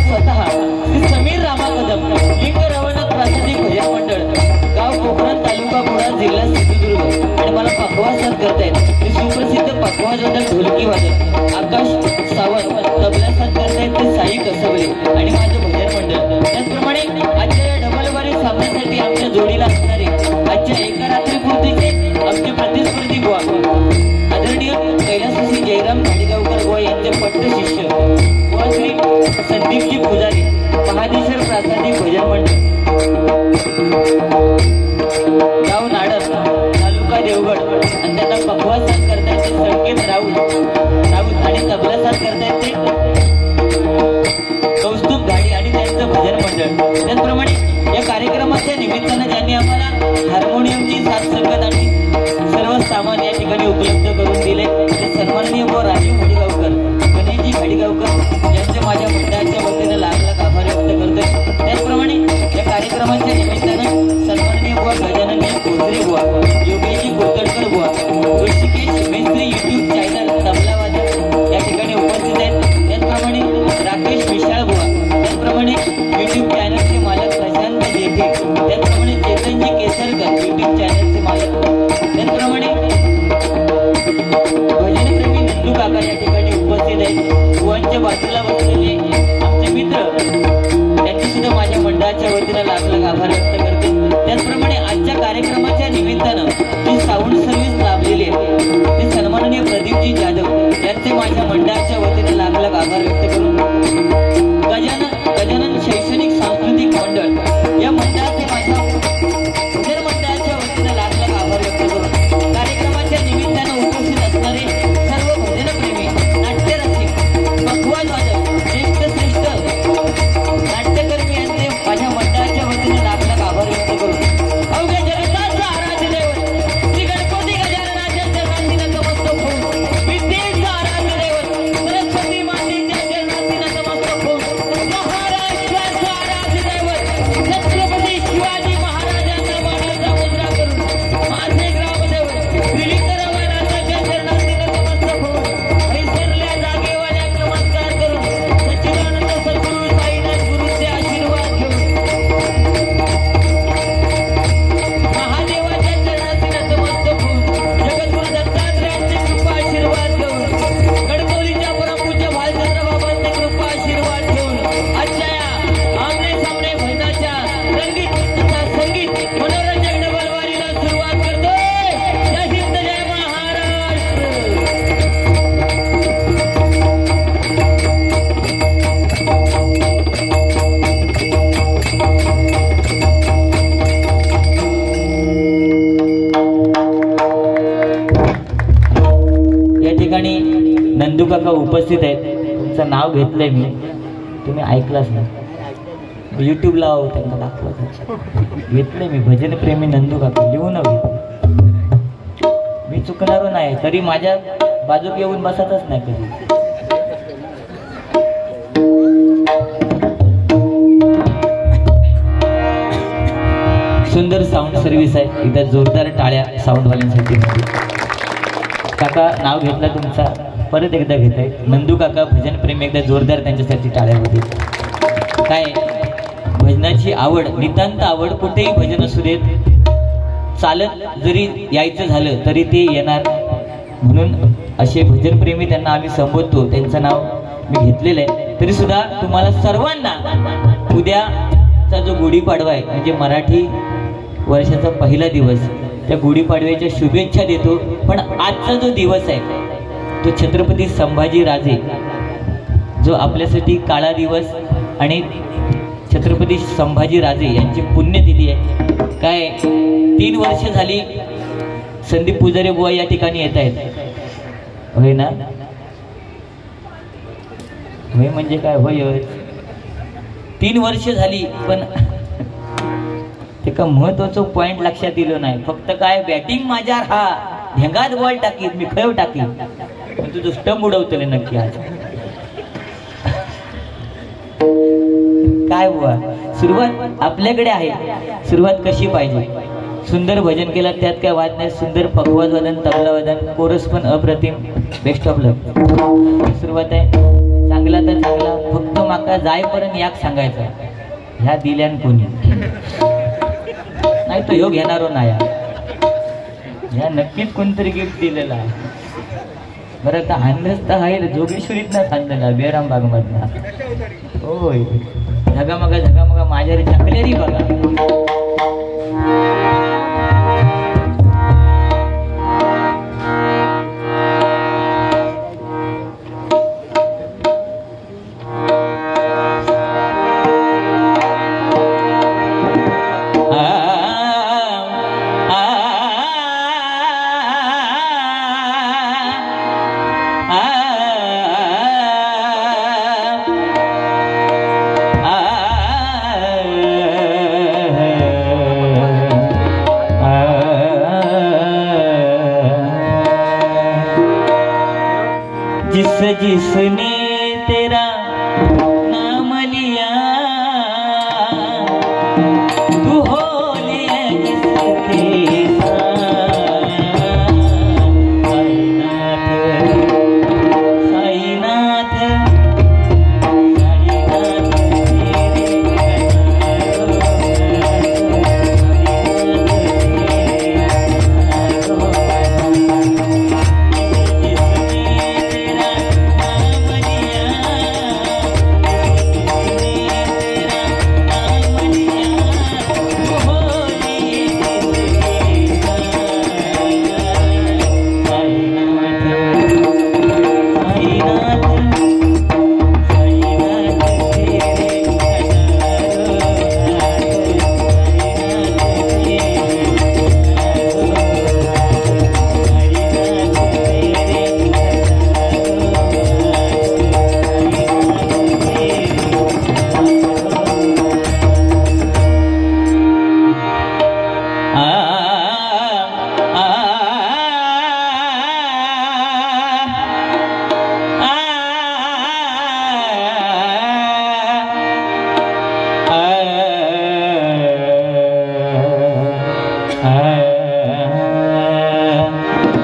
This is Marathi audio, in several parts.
स्वतः श्री समीर रामा कदम लिंग रवनाथ प्रासादिक भजन मंडळ गाव कोकण तालुका कुडाळ जिल्हा सिंधुदुर्ग आणि मला पखवाज साथ करतायत ते सुप्रसिद्ध पखवाज वादक ढोलकी वादक आकाश सावंत तबला साथ करतायत ते साई कसबले आणि माझं भजन मंडळ। त्याचप्रमाणे आजच्या या डबलबारी सामन्यासाठी आमच्या जोडीला असणारे आजच्या एका रात्रीपूर्तीचे आमचे प्रतिस्पर्धी बुवा आदरणीय कैलासवासी जयराम भाडीगावकर बुवा यांचे पट्ट शिष्य बुवा श्री संदीपजी पुजारी महादेश्वर प्रासादिक भजन मंडळ गाव नाडर तालुका देवगड आणि त्यांना पखवाज साथ करतायत ते संकेत राऊत आणि तबला साथ करतायत ते कौस्तुभ गाडी आणि त्यांचं भजन मंडळ। त्याचप्रमाणे या कार्यक्रमाच्या निमित्तानं ज्यांनी आम्हाला हार्मोनियमची साथ संगत आणि सर्व सामान या ठिकाणी उपलब्ध करून दिले ते सन्माननीय बुवा राजीव भाडीगावकर गणेशजी भाडीगावकर यांचे माझ्या मंडळाच्या वतीने लाख लाख आभार व्यक्त करतोय। त्याचप्रमाणे या कार्यक्रमाच्या निमित्तानं सन्माननीय बुवा गजानन कोजरे बुवा योगेशजी कोतडकर बुवा ऋषिकेश मेस्त्री यूट्यूब चॅनल तबला वादक या ठिकाणी उपस्थित आहेत। त्याचप्रमाणे राकेश विशाळ बुवा त्याचप्रमाणे यूट्यूब चॅनलचे मालक प्रशांत जेठे त्याचप्रमाणे चेतनजी केसरकर यूट्यूब चॅनलचे मालक त्याचप्रमाणे भजनप्रेमी नंदू काका या ठिकाणी उपस्थित आहेत। बुवांच्या बाजूला बसलेले आमचे मित्र त्यांची सुद्धा माझ्या मंडळाच्या वतीने लाख लाख आभार व्यक्त करते। त्याचप्रमाणे आजच्या कार्यक्रमाच्या निमित्तानं जी साऊंड सर्व्हिस लाभलेली आहे ते सन्माननीय प्रदीपजी जाधव यांचे माझ्या मंडळाच्या वतीने लाख लाख आभार व्यक्त करून गजानन शैक्षणिक सांस्कृतिक मंडळ या मंडळाचे माझ्या भजन मंडळाच्या वतीने लाख लाख आभार व्यक्त करून कार्यक्रमाच्या निमित्तानं उपस्थित असणारे सर्व भजनप्रेमी नाट्यरसिक पखवाज वादक श्रेष्ठ नाट्यकर्मी यांचे माझ्या मंडळाच्या वतीने लाख लाख आभार व्यक्त करून अवघ्या जगताचं आराध्य दैवत श्री गणपती गजाननाच्या चरणांनी नतमस्तक होऊन विद्येचं आराध्य दैवत सरस्वती मातेच्या चरणांनी नतमस्तक होऊन महाराष्ट्राचं आराध्य दैवत छत्रपती शिवाजी महाराजांच्या मानाचा मुद्रा करून माझे ग्रामदैवत श्रीलिंग रवनाथाच्या चरणांनी नतमस्तक होऊन हैसरल्या जागेवाल्या नमस्कार करून सच्चिदानंद सद्गुरू साईनाथ गुरूंचे आशीर्वाद घेऊन महादेवाच्या चरणांनी नतमस्तक होऊन जगद्गुरू दत्तात्रयांचे कृपा आशीर्वाद घेऊन गडकौलीच्या परमपूज्य भालचंद्र बाबांचे कृपा आशीर्वाद घेऊन आजच्या या आमने सामने भजनाच्या रंगीत तथा संगीत मनोरंजक डबलवारीला सुरुवात करतोय। जय हिंद जय महाराष्ट्र। या ठिकाणी नंदू काका उपस्थित आहेत। तुमचं नाव घेतलंय मी तुम्ही ऐकलाच नाही यूट्यूबला त्यांना दाखवत घेतलंय मी भजनप्रेमी नंदू काका लिहून मी चुकणार नाही तरी माझ्या बाजूक येऊन बसतच नाही कधी। सुंदर साऊंड सर्व्हिस आहे इथं जोरदार टाळ्या साऊंडवाल्यांसाठी। काका नाव घेतलं तुमचा परत एकदा घेत आहे नंदू काका भजनप्रेमी एकदा जोरदार त्यांच्यासाठी टाळ्या होती। काय भजनाची आवड नितांत आवड कुठेही भजन असू देत चालत जरी यायचं झालं तरी ते येणार म्हणून असे भजनप्रेमी त्यांना आम्ही संबोधतो त्यांचं नाव मी घेतलेलं आहे। तरी सुद्धा तुम्हाला सर्वांना उद्याचा जो गुढीपाडवा आहे म्हणजे मराठी वर्षाचा पहिला दिवस त्या गुढीपाडव्याच्या शुभेच्छा देतो। पण आजचा जो दिवस आहे तो छत्रपती संभाजी राजे जो आपल्यासाठी काळा दिवस आणि छत्रपती संभाजी राजे यांची पुण्यतिथी आहे। काय 3 वर्ष झाली संदीप पुजारी बुवा या ठिकाणी येत आहेत होय ना होय म्हणजे काय होय 3 वर्ष झाली पण ते का महत्वाचं पॉइंट लक्षात दिलं नाही फक्त काय बॅटिंग माझ्यावर हा ढेंगात बॉल टाकीत मी खैव टाकीत पण तुझं स्टंप उडवतले नक्की आज काय बुवा सुरुवात आपल्याकडे आहे सुरुवात कशी पाहिजे सुंदर भजन केलं त्यात काय वाद नाही सुंदर पखवाज वादन तबला वादन कोरस पण अप्रतिम बेस्ट ऑफ लक सुरुवात आहे चांगला तर चांगला फक्त माका जायपर्यंत याक सांगायचं ह्या दिल्यान कोणी नाही तो ह्यो घेणारो नाही ह्या नक्कीच कोणतरी गिफ्ट दिलेला आहे. बरं आता आणलंच तर आहे जोगेश्वरीतनं आणलेला बेराम बागमधला. होय झगामगा माझ्या टाकलेली बघा. जिसने तेरा नाम लिया तू हो लिया किसके साईनाथ साईनाथ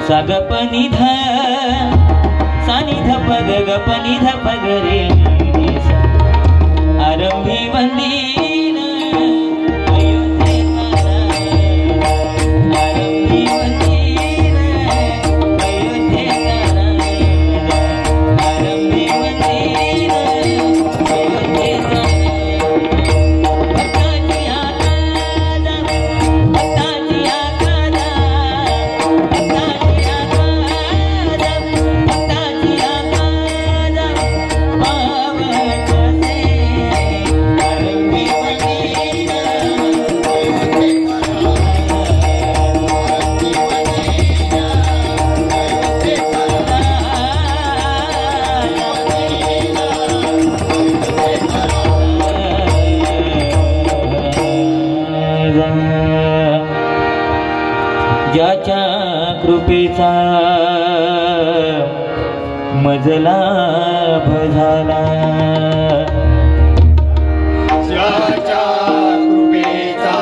सगपनिध सानिध पग गपनिध पग रे आरंभी वंदीन आरंभी वंदीन आरंभी वंदीन ज्याच्या कृपेचा मजला झाला ज्याच्या कृपेचा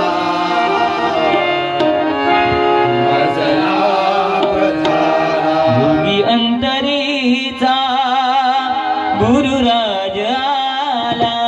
मजला झाला योगी अंतरीचा गुरुराज आला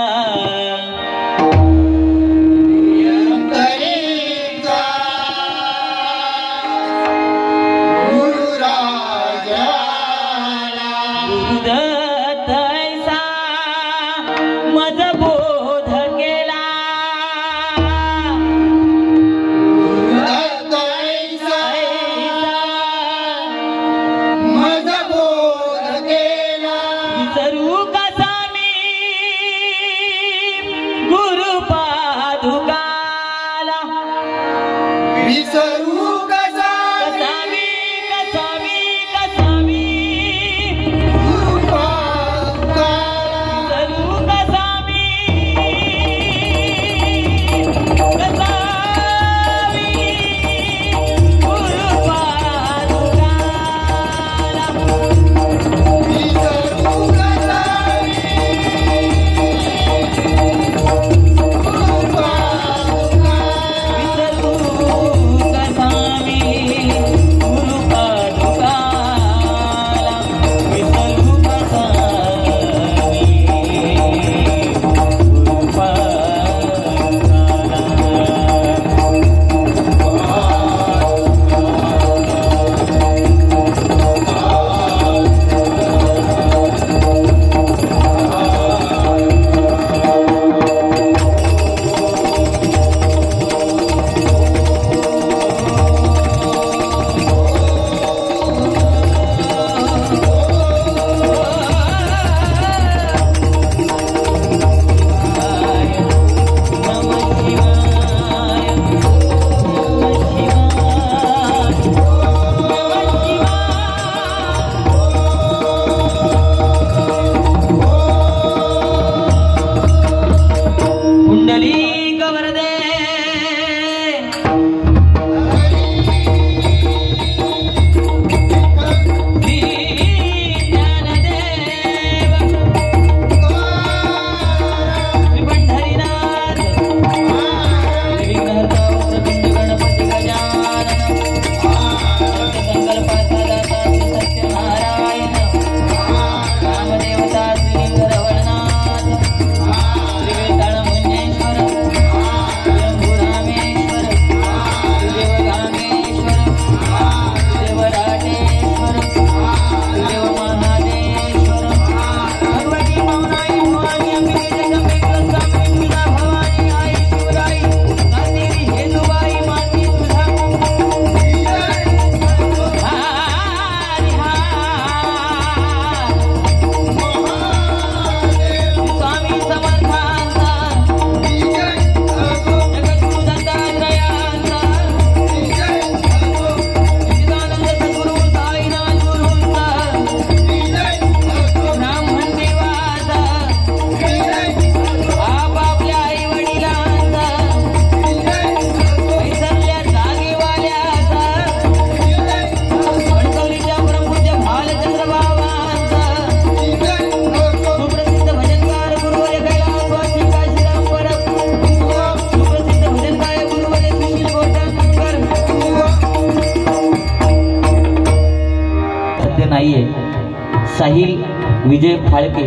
विजय फाळके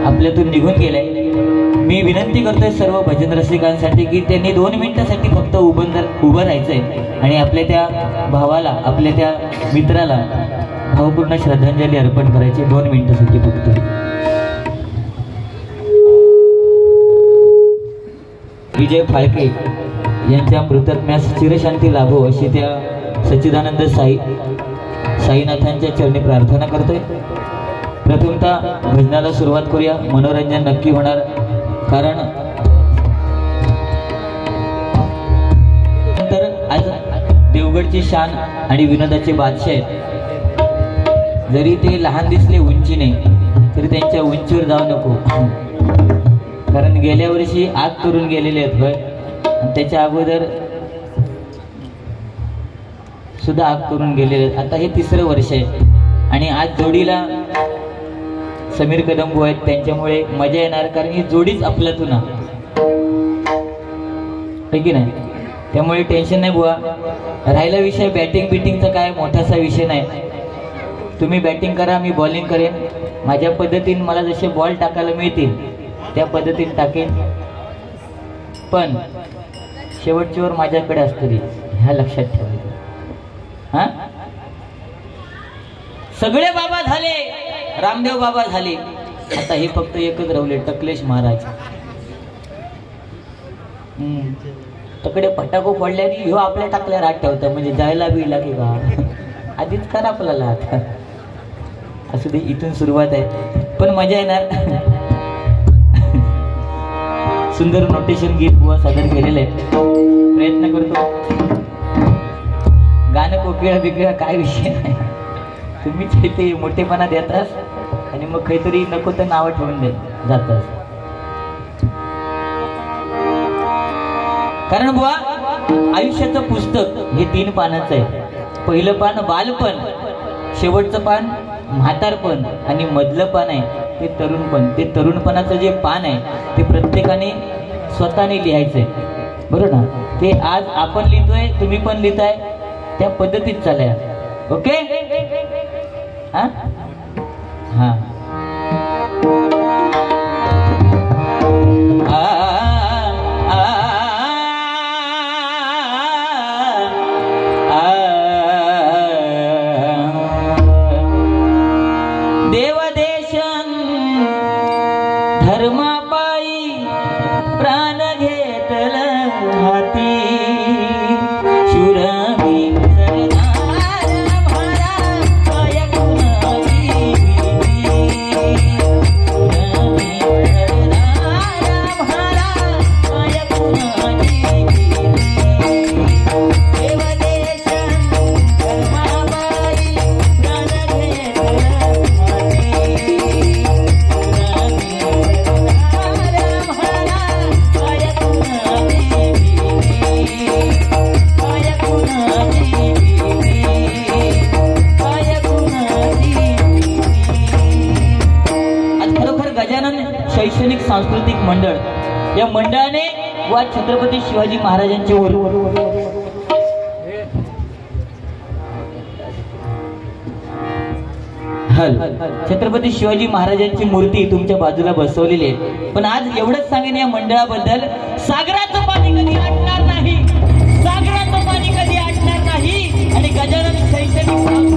आपल्यातून निघून गेलाय. मी विनंती करतोय सर्व भजन रसिकांसाठी की त्यांनी 2 मिनिटासाठी फक्त उभं राहायचंय आणि आपल्या त्या भावाला, आपल्या त्या मित्राला भावपूर्ण श्रद्धांजली अर्पण करायची 2 मिनिटासाठी फक्त. विजय फाळके यांच्या मृतात्म्यास चिरशांती लाभो अशी त्या सच्चिदानंद साईनाथांच्या चरणी प्रार्थना करतोय. प्रथमतः भजनाला सुरुवात करूया. मनोरंजन नक्की होणार, कारण नंतर आज देवगडची शान आणि विनोदाचे बादशाह आहेत. जरी ते लहान दिसले उंचीने तरी त्यांच्या उंचीवर जाऊ नको, कारण गेल्या वर्षी आग करून गेलेले आहेत होय, आणि त्याच्या अगोदर सुद्धा आग करून गेलेले आहेत. आता हे 3रं वर्ष आहे आणि आज जोडीला समीर कदम आहेत, त्यांच्यामुळे मजा येणार, कारण ही जोडीच आपल्यातून आहे की नाही. त्यामुळे टेन्शन नाही बुवा. राहिला विषय बॅटिंग बिटिंगचा काय मोठासा विषय नाही. तुम्ही बॅटिंग करा, मी बॉलिंग करेन. माझ्या पद्धतीने मला जसे बॉल टाकायला मिळतील त्या पद्धतीने टाकेन, पण शेवटच्यावर माझ्याकडे असतं, ह्या लक्षात ठेवायचं. हा, सगळे बाबा झाले, रामदेव बाबा झाले, आता हे फक्त एकच राहिले, टकलेश महाराज. तकडे फटाको फोडल्याने ह्यो आपल्या टाकल्या रात ठेवता, म्हणजे जायला बी लागे का आधीच करा आपल्याला. आता असं ते इथून सुरुवात आहे, पण मजा येणार. सुंदर नोटेशन गीत बुवा सादर केलेलं आहे. प्रयत्न करतो. गाणं कोकिळा बिकिळा काय विषय नाही, तुम्हीच ते मोठेपणा देतास आणि मग काहीतरी नको तर नावं ठेवून जातास. कारण बुवा आयुष्याचं पुस्तक हे 3 पानाचं आहे. पहिलं पान बालपण, शेवटचं पान म्हातारपण आणि मधलं पान आहे ते तरुणपण. ते तरुणपणाचं जे पान आहे ते प्रत्येकाने स्वतःने लिहायचंय, बरोबर ना. ते आज आपण लिहितोय, तुम्ही पण लिहिताय, त्या पद्धतीत चालया. ओके. हा हा देवदेशन धर्मापायी प्राण घेतल हाती, शुरमी शैक्षणिक सांस्कृतिक मंडळ, या मंडळाने वा छत्रपती शिवाजी महाराजांचे छत्रपती शिवाजी महाराजांची मूर्ती तुमच्या बाजूला बसवलेली आहे. पण आज एवढंच सांगेन या मंडळाबद्दल, सागराचं पाणी कधी आटणार नाही, सागराचं पाणी कधी आटणार नाही. आणि गजानन शैक्षणिक